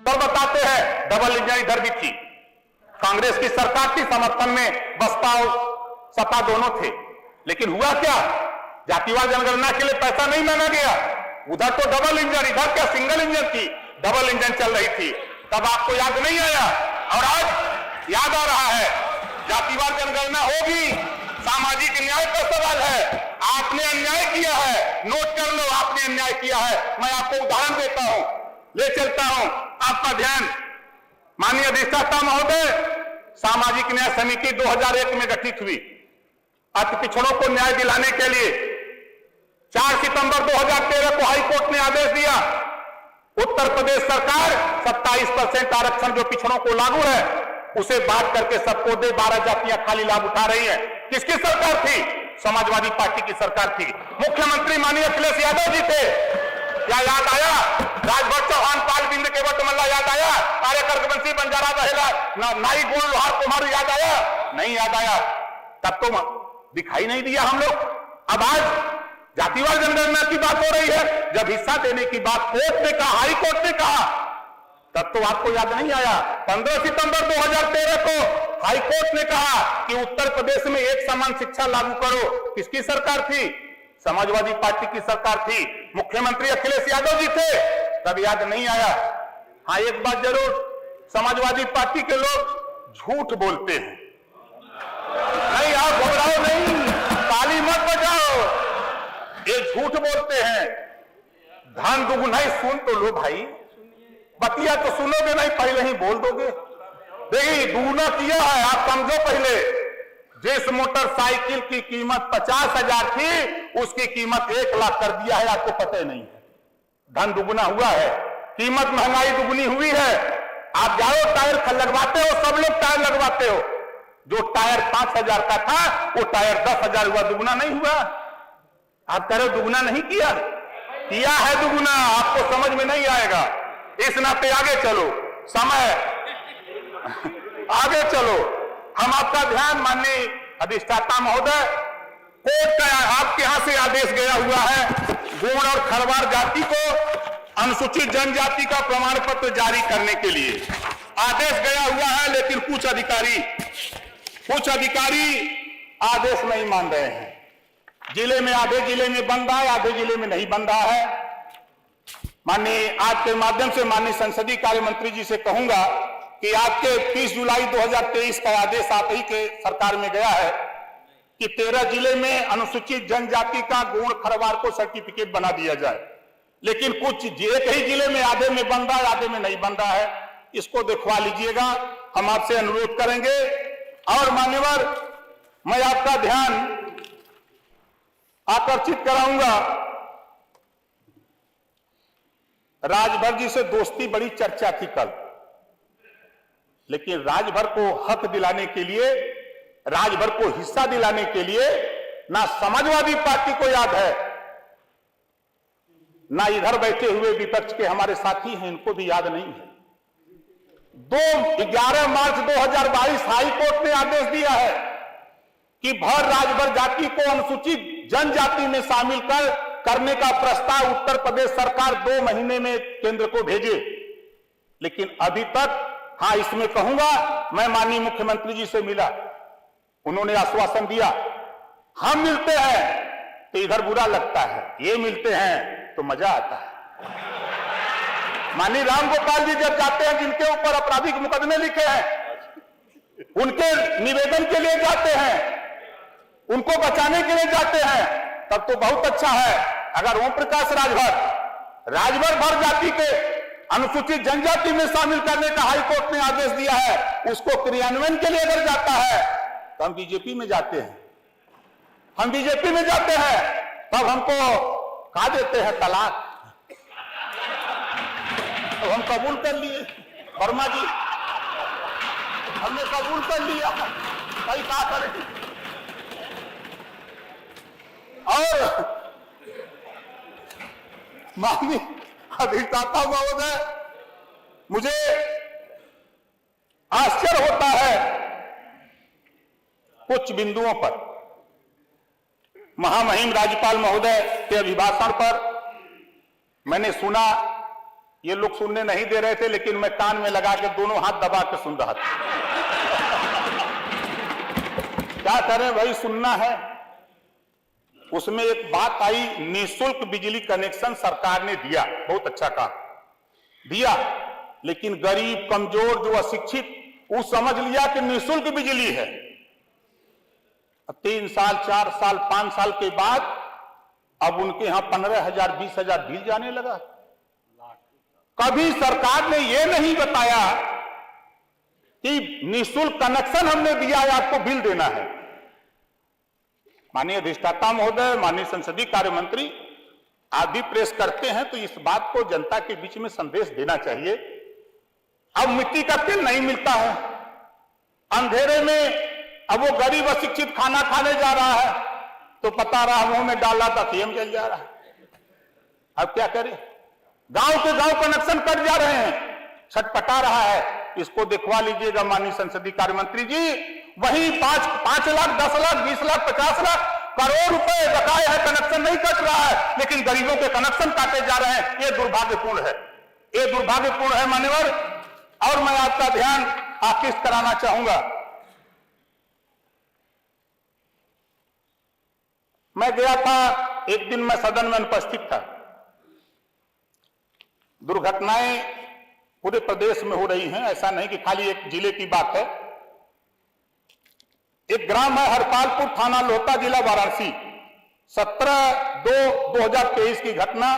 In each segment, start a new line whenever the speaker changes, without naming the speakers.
तो बताते हैं डबल इंजन इधर भी थी, कांग्रेस की सरकार थी, समर्थन में बसपा और सपा दोनों थे, लेकिन हुआ क्या? जातिवार जनगणना के लिए पैसा नहीं मांगा गया, उधर तो डबल इंजन, इधर क्या सिंगल इंजन थी, डबल इंजन चल रही थी। तब आपको याद नहीं आया और आज याद आ रहा है। जातिवार जनगणना होगी, सामाजिक न्याय का सवाल है, आपने अन्याय किया है, नोट कर लो, आपने अन्याय किया है। मैं आपको उदाहरण देता हूं, ले चलता हूं आपका ध्यान। माननीय अधिष्ठाता महोदय, सामाजिक न्याय समिति 2001 में गठित हुई, अति पिछड़ों को न्याय दिलाने के लिए। 4 सितंबर 2013 को हाईकोर्ट ने आदेश दिया, उत्तर प्रदेश सरकार 27% आरक्षण जो पिछड़ों को लागू है उसे बात करके सबको दे, 12 जातियां खाली लाभ उठा रही है। किसकी सरकार थी? समाजवादी पार्टी की सरकार थी। मुख्यमंत्री माननीय अखिलेश यादव जी थे। क्या याद आया? राजभर चौहान, पाल बिंद केवट मल्ला याद आया? कार्यकर वंशी बंजारा बहेला, नाई गोल लोहार कुमार याद आया? नहीं याद आया। तब तो दिखाई नहीं दिया हम लोग। अब आज जातिवार जनगणना की बात हो रही है, जब हिस्सा देने की बात कोर्ट ने कहा, हाई कोर्ट ने कहा, तब तो आपको याद नहीं आया। 15 सितंबर 2013 को हाई कोर्ट ने कहा कि उत्तर प्रदेश में एक समान शिक्षा लागू करो। किसकी सरकार थी? समाजवादी पार्टी की सरकार थी, मुख्यमंत्री अखिलेश यादव जी थे। तब याद नहीं आया। हाँ, एक बात जरूर, समाजवादी पार्टी के लोग झूठ बोलते हैं। नहीं, आप घबराओ नहीं, ताली मत बजाओ, ये झूठ बोलते हैं। धन दुगुनाई सुन तो लो भाई, बतिया तो सुनोगे नहीं, पहले ही बोल दोगे। देखिए, दुगुना किया है, आप समझो। पहले जिस मोटरसाइकिल की कीमत 50,000 थी, उसकी कीमत 1 लाख कर दिया है, आपको पता ही नहीं है। धन दुगुना हुआ है, कीमत महंगाई दुगुनी हुई है। आप जाओ टायर लगवाते हो, सब लोग टायर लगवाते हो, जो टायर 5,000 का था वो टायर 10,000 हुआ, दुगुना नहीं हुआ। आप कह रहे हो दुगुना नहीं किया, किया है दुगुना, आपको समझ में नहीं आएगा। इस नाते आगे चलो, समय आगे चलो। हम आपका ध्यान, माननीय अधिष्ठाता महोदय, कोर्ट का आपके यहां से आदेश गया हुआ है, गोंड और खरवार जाति को अनुसूचित जनजाति का प्रमाण पत्र जारी करने के लिए आदेश गया हुआ है, लेकिन कुछ अधिकारी आदेश नहीं मान रहे हैं। जिले में, आधे जिले में बन रहा है, आधे जिले में नहीं बन रहा है। माननीय, आज के माध्यम से माननीय संसदीय कार्य मंत्री जी से कहूंगा कि आपके 30 जुलाई 2023 का आदेश आप ही के सरकार में गया है कि 13 जिले में अनुसूचित जनजाति का गोंड खरवार को सर्टिफिकेट बना दिया जाए, लेकिन कुछ एक ही जिले में आधे में बन रहा है, आधे में नहीं बन रहा है। इसको दिखवा लीजिएगा, हम आपसे अनुरोध करेंगे। और मान्यवर, मैं आपका ध्यान आकर्षित कराऊंगा, राजभर जी से दोस्ती बड़ी चर्चा थी कल, लेकिन राजभर को हक दिलाने के लिए, राजभर को हिस्सा दिलाने के लिए ना समाजवादी पार्टी को याद है, ना इधर बैठे हुए विपक्ष के हमारे साथी हैं, इनको भी याद नहीं है। 11 मार्च 2022 हाई कोर्ट ने आदेश दिया है कि भर राजभर जाति को अनुसूचित जनजाति में शामिल करने का प्रस्ताव उत्तर प्रदेश सरकार 2 महीने में केंद्र को भेजे, लेकिन अभी तक, हाँ इसमें कहूंगा, मैं माननीय मुख्यमंत्री जी से मिला, उन्होंने आश्वासन दिया। हम मिलते हैं तो इधर बुरा लगता है, ये मिलते हैं तो मजा आता है। माननीय राम गोपाल जी जब जाते हैं, जिनके ऊपर आपराधिक मुकदमे लिखे हैं, उनके निवेदन के लिए जाते हैं, उनको बचाने के लिए जाते हैं, तब तो बहुत अच्छा है। अगर ओम प्रकाश राजभर भर जाति के अनुसूचित जनजाति में शामिल करने का हाईकोर्ट ने आदेश दिया है, उसको क्रियान्वयन के लिए अगर जाता है तो हम बीजेपी में जाते हैं, हम बीजेपी में जाते हैं, तब हमको कहा देते हैं तलाक। तो हम कबूल कर लिए, वर्मा जी, हमने कबूल कर लिया, कहीं क्या करें। और माननीय अधिष्ठाता महोदय, मुझे आश्चर्य होता है कुछ बिंदुओं पर। महामहिम राज्यपाल महोदय के अभिभाषण पर मैंने सुना, ये लोग सुनने नहीं दे रहे थे, लेकिन मैं कान में लगा के दोनों हाथ दबा के सुन रहा था। क्या करें भाई, सुनना है। उसमें एक बात आई, निःशुल्क बिजली कनेक्शन सरकार ने दिया, बहुत अच्छा काम दिया, लेकिन गरीब, कमजोर, जो अशिक्षित, वो समझ लिया कि निःशुल्क बिजली है। 3 साल, 4 साल, 5 साल के बाद अब उनके यहां 15,000, 20,000 बिल जाने लगा। कभी सरकार ने यह नहीं बताया कि निःशुल्क कनेक्शन हमने दिया है, आपको बिल देना है। माननीय अधिष्ठाता महोदय, माननीय संसदीय कार्य मंत्री, आप भी प्रेस करते हैं तो इस बात को जनता के बीच में संदेश देना चाहिए। अब मिट्टी का तेल नहीं मिलता है, अंधेरे में अब वो गरीब अशिक्षित खाना खाने जा रहा है तो पता रहा मुंह में डाला था सीएम जल जा रहा है। अब क्या करें, गांव के गांव कनेक्शन कट जा रहे हैं, छटपटा रहा है। इसको दिखवा लीजिएगा माननीय संसदीय कार्य मंत्री जी। वहीं 5 लाख, 10 लाख, 20 लाख, 50 लाख करोड़ रुपए बकाए है, कनेक्शन नहीं कट रहा है, लेकिन गरीबों के कनेक्शन काटे जा रहे हैं। ये दुर्भाग्यपूर्ण है, ये दुर्भाग्यपूर्ण है मान्यवर। और मैं आपका ध्यान आकृष्ट कराना चाहूंगा, मैं गया था एक दिन, मैं सदन में अनुपस्थित था। दुर्घटनाएं पूरे प्रदेश में हो रही हैं, ऐसा नहीं कि खाली एक जिले की बात है। एक ग्राम है हरपालपुर, थाना लोहता, जिला वाराणसी, 17/2/2023 की घटना।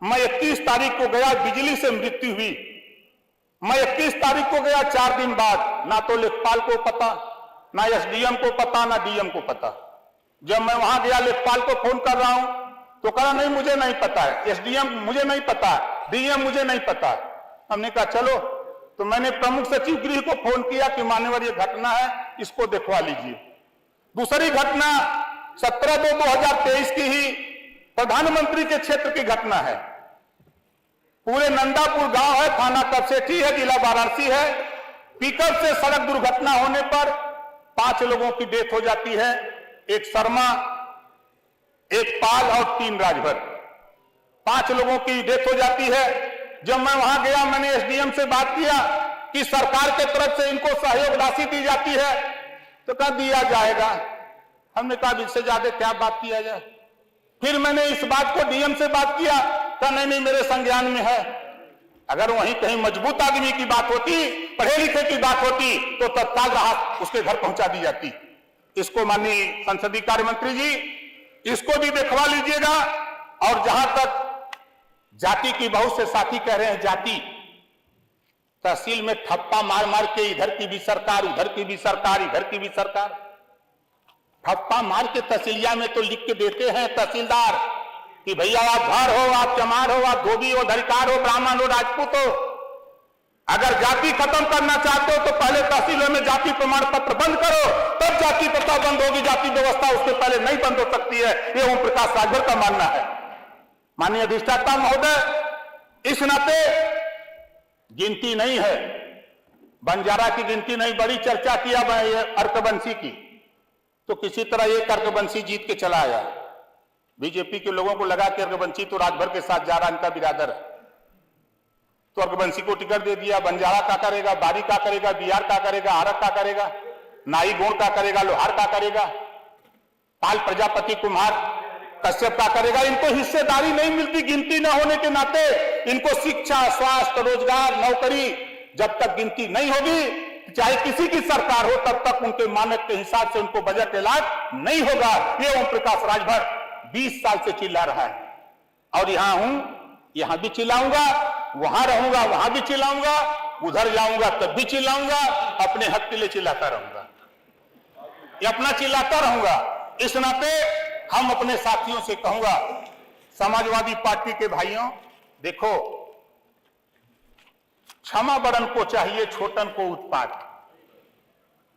मैं 21 तारीख को गया, बिजली से मृत्यु हुई। मैं 21 तारीख को गया, 4 दिन बाद ना तो लेखपाल को पता, ना एसडीएम को पता, ना डीएम को पता। जब मैं वहां गया, लेखपाल को फोन कर रहा हूं तो कहा नहीं मुझे नहीं पता है, एसडीएम मुझे नहीं पता, डीएम मुझे नहीं पता। हमने कहा चलो, तो मैंने प्रमुख सचिव गृह को फोन किया कि मान्यवर ये घटना है, इसको दिखवा लीजिए। दूसरी घटना 17/2/2023 की ही प्रधानमंत्री के क्षेत्र की घटना है। पूरे नंदापुर गांव है, थाना कपसेठी है, जिला वाराणसी है। पिकअप से सड़क दुर्घटना होने पर 5 लोगों की डेथ हो जाती है, एक शर्मा, एक पाल और 3 राजभर। 5 लोगों की डेथ हो जाती है। जब मैं वहां गया, मैंने एसडीएम से बात किया कि सरकार के तरफ से इनको सहयोग राशि दी जाती है, तो कहा दिया जाएगा। हमने कहा इससे ज्यादा क्या बात किया जाए। फिर मैंने इस बात को डीएम से बात किया, कहा नहीं मेरे संज्ञान में है। अगर वहीं कहीं मजबूत आदमी की बात होती, पढ़े लिखे की बात होती, तो तत्काल राहत उसके घर पहुंचा दी जाती। इसको माननीय संसदीय कार्य मंत्री जी, इसको भी दिखवा लीजिएगा। और जहां तक जाति की, बहुत से साथी कह रहे हैं जाति, तहसील में ठप्पा मार मार के इधर की भी सरकार, उधर की भी सरकार, इधर की भी सरकार, ठप्पा मार के तहसीलिया में तो लिख के देते हैं तहसीलदार कि भैया आप धार हो, आप चमार हो, आप धोबी हो, धरिकार हो, ब्राह्मण हो, राजपूत हो, अगर जाति खत्म करना चाहते हो तो पहले तहसीलों में जाति प्रमाण पत्र बंद करो, तब जाति प्रथा बंद होगी। जाति व्यवस्था उसके पहले नहीं बंद हो सकती है, ये ओम प्रकाश राजभर का मानना है। माननीय अधिष्ठाता महोदय, इस नाते गिनती नहीं है, बंजारा की गिनती नहीं, बड़ी चर्चा किया अर्कबंसी की, तो किसी तरह एक अर्कबंसी जीत के चला आया। बीजेपी के लोगों को लगा कि अर्कबंसी तो राजभर के साथ जा रहा, इनका बिरादर है, तो अर्कबंसी को टिकट दे दिया। बंजारा का करेगा, बारी का करेगा, बिहार का करेगा, आरक का करेगा, नाई गोंड का करेगा, लोहार का करेगा, पाल प्रजापति कुमार कश्यप का करेगा। इनको हिस्सेदारी नहीं मिलती गिनती न होने के नाते। इनको शिक्षा, स्वास्थ्य, रोजगार, नौकरी जब तक गिनती नहीं होगी, चाहे किसी की सरकार हो, तब तक उनके मानक के हिसाब से उनको बजट ऐलान नहीं होगा। ये ओम प्रकाश राजभर 20 साल से चिल्ला रहा है, और यहां हूं, यहां भी चिल्लाऊंगा, वहां रहूंगा वहां भी चिल्लाऊंगा, उधर जाऊंगा तब भी चिल्लाऊंगा, अपने हक के लिए चिल्लाता रहूंगा, ये अपना चिल्लाता रहूंगा। इस नाते हम अपने साथियों से कहूंगा, समाजवादी पार्टी के भाइयों, देखो क्षमा बड़न को चाहिए, छोटन को उत्पात।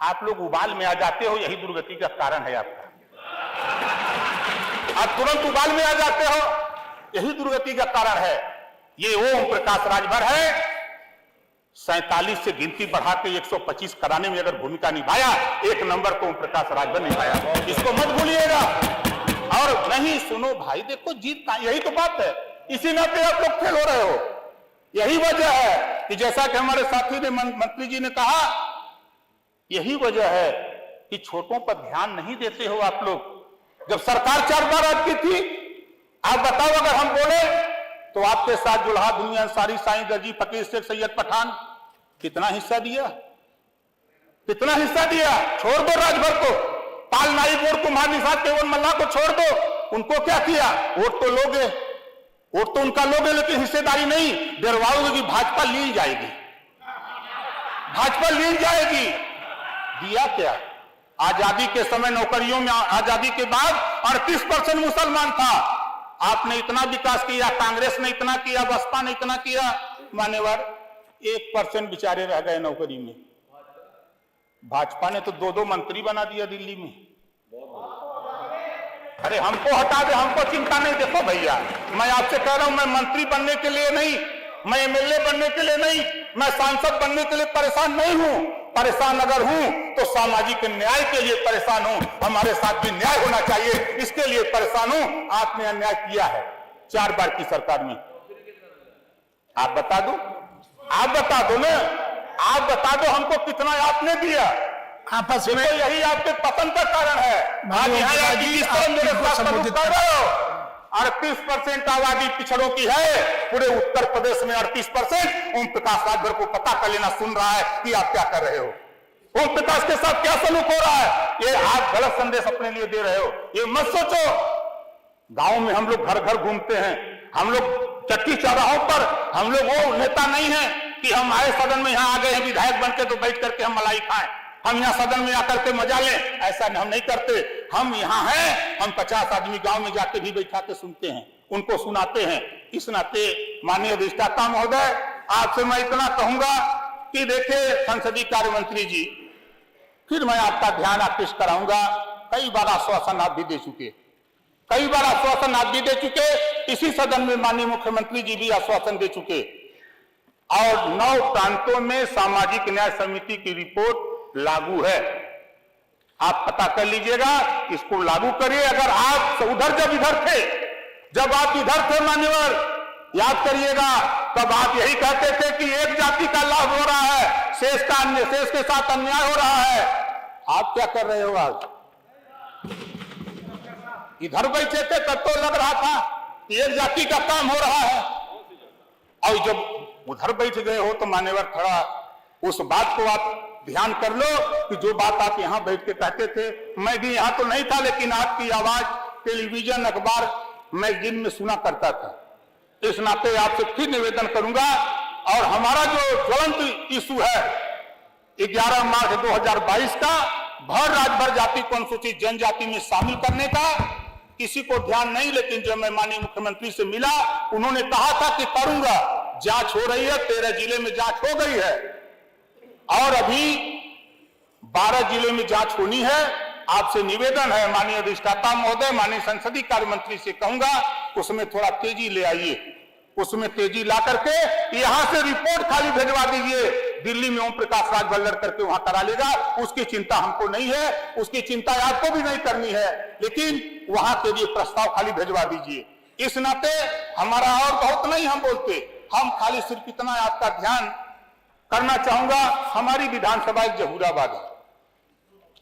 आप लोग उबाल में आ जाते हो, यही दुर्गति का कारण है आपका। आप तुरंत उबाल में आ जाते हो, यही दुर्गति का कारण है। ये ओम प्रकाश राजभर है, 47 से गिनती बढ़ा के 125 कराने में अगर भूमिका निभाया, 1 नंबर को ओम प्रकाश राजभर निभाया, इसको मत भूलिएगा। और नहीं सुनो भाई, देखो जीत का यही तो बात है, इसी नाते आप लोग फेल हो रहे हो। यही वजह है कि जैसा कि हमारे साथी ने मंत्री जी ने कहा, यही वजह है कि छोटों पर ध्यान नहीं देते हो आप लोग। जब सरकार 4 बार आपकी थी, आप बताओ अगर हम बोले तो आपके साथ जुल्हा दुनिया अंसारी, साईं दर्जी, फकीर शेख, सैयद पठान कितना हिस्सा दिया, कितना हिस्सा दिया। छोड़ दो राजभर को, पाल नाई बोर्ड को, महानिसाद केवल मल्ला को छोड़ दो, उनको क्या किया? वोट तो लोगे, वोट तो उनका लोगे, लेकिन हिस्सेदारी नहीं डरवाओगे कि भाजपा लील जाएगी, भाजपा लील जाएगी। दिया क्या? आजादी के समय नौकरियों में, आजादी के बाद 38% मुसलमान था। आपने इतना विकास किया, कांग्रेस ने इतना किया, बसपा ने इतना किया, मान्यवर 1% बेचारे रह गए नौकरी में। भाजपा ने तो 2-2 मंत्री बना दिया दिल्ली में। अरे हमको हटा दे, हमको चिंता नहीं। देखो भैया, मैं आपसे कह रहा हूं, मैं मंत्री बनने के लिए नहीं, मैं एमएलए बनने के लिए नहीं, मैं सांसद बनने के लिए परेशान नहीं हूं। परेशान अगर हूं तो सामाजिक न्याय के लिए परेशान हूं। हमारे साथ भी न्याय होना चाहिए, इसके लिए परेशान हूं। आपने अन्याय किया है 4 बार की सरकार में। आप बता दो, आप बता दो ना, आप बता दो हमको कितना आपने दिया।
आपस में
यही आपके पसंद का कारण है। आज यहाँ किस तरह मेरे साथ संबोधित कर रहे हो? 38% आबादी पिछड़ों की है पूरे उत्तर प्रदेश में, 38%। ओम प्रकाश राजभर को पता कर लेना, सुन रहा है कि आप क्या कर रहे हो, ओम प्रकाश के साथ क्या सलूक हो रहा है। ये आप गलत संदेश अपने लिए दे रहे हो, ये मत सोचो। गांव में हम लोग घर घर घूमते हैं, हम लोग चक्की चौराहों पर, हम लोग वो नेता नहीं है कि हम आए सदन में, यहाँ आ गए हैं विधायक बनके तो बैठ करके हम मलाई खाएं, हम यहाँ सदन में आकर के मजा लें। ऐसा हम नहीं करते। हम यहाँ हैं, हम 50 आदमी गांव में जाके भी बैठा के सुनते हैं, उनको सुनाते हैं। इस नाते माननीय अधिष्ठाता महोदय, आपसे मैं इतना कहूंगा कि देखिए संसदीय कार्य मंत्री जी, फिर मैं आपका ध्यान आकृष्ट कराऊंगा। कई बार आश्वासन आप भी दे चुके, कई बार आश्वासन आप भी दे चुके, इसी सदन में माननीय मुख्यमंत्री जी भी आश्वासन दे चुके। और 9 प्रांतों में सामाजिक न्याय समिति की रिपोर्ट लागू है। आप पता कर लीजिएगा, इसको लागू करिए। अगर आप उधर जब इधर थे, जब आप इधर थे मान्यवर, याद करिएगा, तब आप यही कहते थे कि एक जाति का लाभ हो रहा है, शेष के साथ अन्याय हो रहा है। आप क्या कर रहे हो? आज इधर बैठे थे तब तो लग रहा था कि एक जाति का काम हो रहा है, और जब उधर बैठ गए हो तो मान्यवर थोड़ा उस बात को आप ध्यान कर लो कि जो बात आप यहां बैठ के कहते थे। मैं भी यहां तो नहीं था, लेकिन आपकी आवाज टेलीविजन, अखबार, मैगजीन में सुना करता था। इस नाते आपसे फिर निवेदन करूंगा, और हमारा जो ज्वलंत इशू है 11 मार्च 2022 का भर राजभर जाति को अनुसूचित जनजाति में शामिल करने का, किसी को ध्यान नहीं। लेकिन जब मैं माननीय मुख्यमंत्री से मिला, उन्होंने कहा था कि करूंगा। जांच हो रही है, 13 जिले में जांच हो गई है, और अभी 12 जिले में जांच होनी है। आपसे निवेदन है माननीय अधिष्ठाता महोदय, माननीय संसदीय कार्य मंत्री से कहूंगा, उसमें थोड़ा तेजी ले आइए, उसमें तेजी ला करके यहां से रिपोर्ट खाली भेजवा दीजिए। दिल्ली में ओम प्रकाश राजभर लड़ करके वहां करा लेगा, उसकी चिंता हमको नहीं है, उसकी चिंता आपको भी नहीं करनी है, लेकिन वहां के लिए प्रस्ताव खाली भेजवा दीजिए। इस नाते हमारा और बहुत नहीं हम बोलते, हम खाली सिर्फ इतना आपका ध्यान करना चाहूंगा। हमारी विधानसभा एक जहूराबाद है,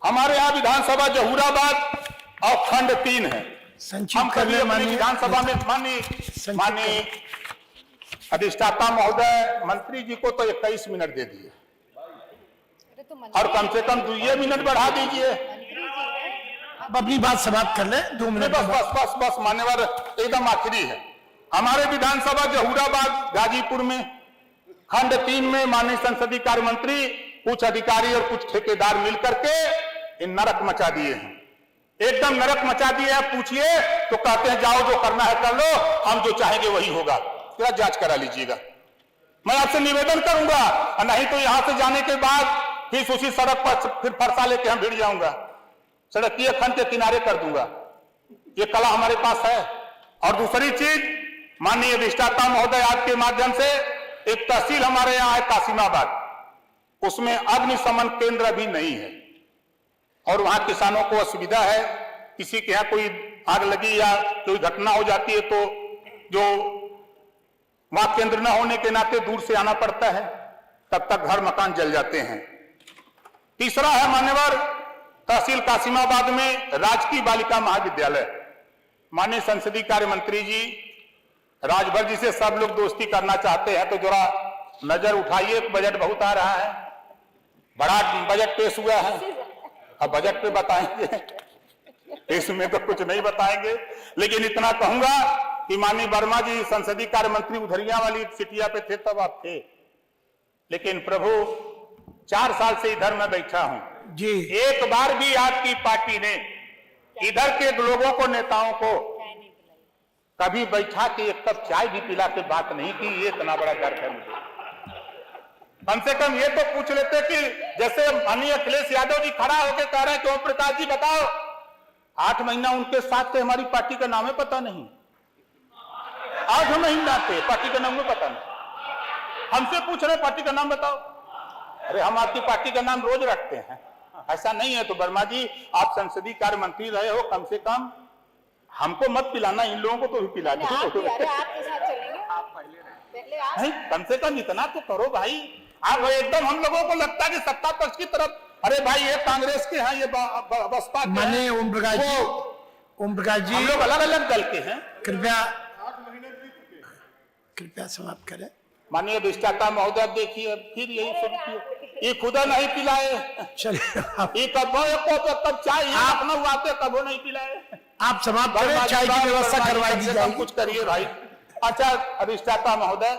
हमारे यहाँ विधानसभा जहूराबाद और खंड 3 है। हम कभी अपनी विधानसभा में माननीय अधिष्ठाता महोदय, मंत्री जी को तो 21 मिनट दे दिए, और कम से कम 2 मिनट बढ़ा दीजिए।
आप अपनी बात समाप्त कर लें, 2 मिनट।
बस बस बस बस मान्यवर, एकदम आखिरी है। हमारे विधानसभा जहूराबाद गाजीपुर में खंड 3 में माननीय संसदीय कार्य मंत्री, कुछ अधिकारी और कुछ ठेकेदार मिलकर के नरक मचा दिए हैं, एकदम नरक मचा दिए हैं। पूछिए तो कहते हैं जाओ जो करना है कर लो, हम जो चाहेंगे वही होगा। जरा जांच करा लीजिएगा। मैं आपसे निवेदन करूंगा, नहीं तो यहां से जाने के बाद फिर उसी सड़क पर फिर फरसा लेके हम भिड़ जाऊंगा, सड़कीय खंड के किनारे कर दूंगा। ये कला हमारे पास है। और दूसरी चीज, माननीय अधिष्ठाता महोदय, आपके माध्यम से एक तहसील हमारे यहाँ है कासिमाबाद, उसमें अग्निशमन केंद्र भी नहीं है, और वहां किसानों को असुविधा है। किसी के यहाँ कोई आग लगी या कोई घटना हो जाती है तो जो वहां केंद्र न होने के नाते दूर से आना पड़ता है, तब तक घर मकान जल जाते हैं। तीसरा है मान्यवर तहसील कासिमाबाद में राजकीय बालिका महाविद्यालय। माननीय संसदीय कार्य मंत्री जी, राजभर जी से सब लोग दोस्ती करना चाहते हैं तो जरा नजर उठाइए, बजट बहुत आ रहा है, बड़ा बजट पेश हुआ है, अब बजट पे बताएंगे, इसमें तो कुछ नहीं बताएंगे। लेकिन इतना कहूंगा कि माननीय वर्मा जी संसदीय कार्य मंत्री उधरिया वाली सिटिया पे थे तब आप थे, लेकिन प्रभु 4 साल से इधर मैं बैठा हूं
जी,
एक बार भी आपकी पार्टी ने इधर के लोगों को, नेताओं को कभी बैठा के एक कप चाय भी पिला के बात नहीं की। ये इतना बड़ा गर्व है मुझे। कम से कम ये तो पूछ लेते कि जैसे माननीय अखिलेश यादव जी खड़ा होकर कह रहे हैं कि ओम प्रकाश जी बताओ, 8 महीना उनके साथ थे, हमारी पार्टी का नाम है पता नहीं, 8 महीना थे, पार्टी का नाम है पता नहीं, हमसे पूछ रहे पार्टी का नाम बताओ। अरे हम आपकी पार्टी का नाम रोज रखते हैं, ऐसा नहीं है। तो वर्मा जी आप संसदीय कार्य मंत्री रहे हो, कम से कम हमको मत पिलाना, इन लोगों को तो भी पिला दो।
आपके साथ चलेंगे, आप पहले आप
नहीं, कम से कम इतना तो करो भाई। आप एकदम हम लोगों को लगता है कि सत्ता पक्ष की तरफ, अरे भाई ये कांग्रेस के हैं, ये बसपा के हैं।
माने ओम प्रकाश जी,
हम लोग अलग अलग दल के हैं।
कृपया समाप्त करें।
माननीय अधिष्ठाता महोदय देखिए फिर यही शुरू किए, ये खुदा नहीं पिलाए,
चलिए
ये कब चाय अपना हुआते कबो नहीं पिलाए।
आप समाप्त करें, चाय की व्यवस्था करवाई दी जाएगी।
कुछ करिए भाई। अच्छा अधिष्ठाता महोदय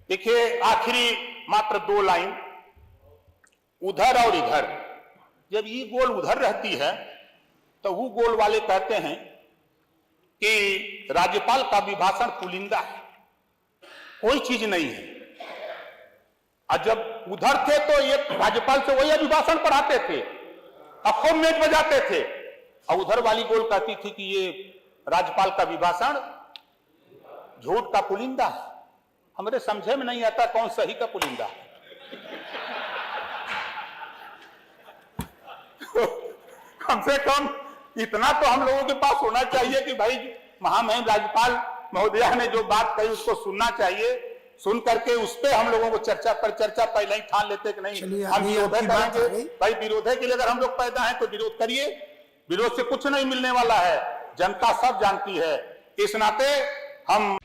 देखिए, आखिरी मात्र 2 लाइन, उधर और इधर, जब ये गोल उधर रहती है तो वो गोल वाले कहते हैं कि राज्यपाल का अभिभाषण पुलिंदा है, कोई चीज नहीं है। और जब उधर थे तो ये राज्यपाल से वही अभिभाषण पढ़ाते थे और खूब मेज बजाते थे, और उधर वाली गोल कहती थी कि ये राज्यपाल का अभिभाषण झूठ का पुलिंदा है। हमारे समझे में नहीं आता कौन सही का पुलिंदा है। कम से कम इतना तो हम लोगों के पास होना चाहिए कि भाई महामहिम राज्यपाल महोदया ने जो बात कही उसको सुनना चाहिए, सुन करके उस पर हम लोगों को चर्चा पहले ही ठान लेते कि नहीं हम विरोध करेंगे। भाई विरोध के लिए अगर हम लोग पैदा हैं तो विरोध करिए, विरोध से कुछ नहीं मिलने वाला है, जनता सब जानती है। इस नाते हम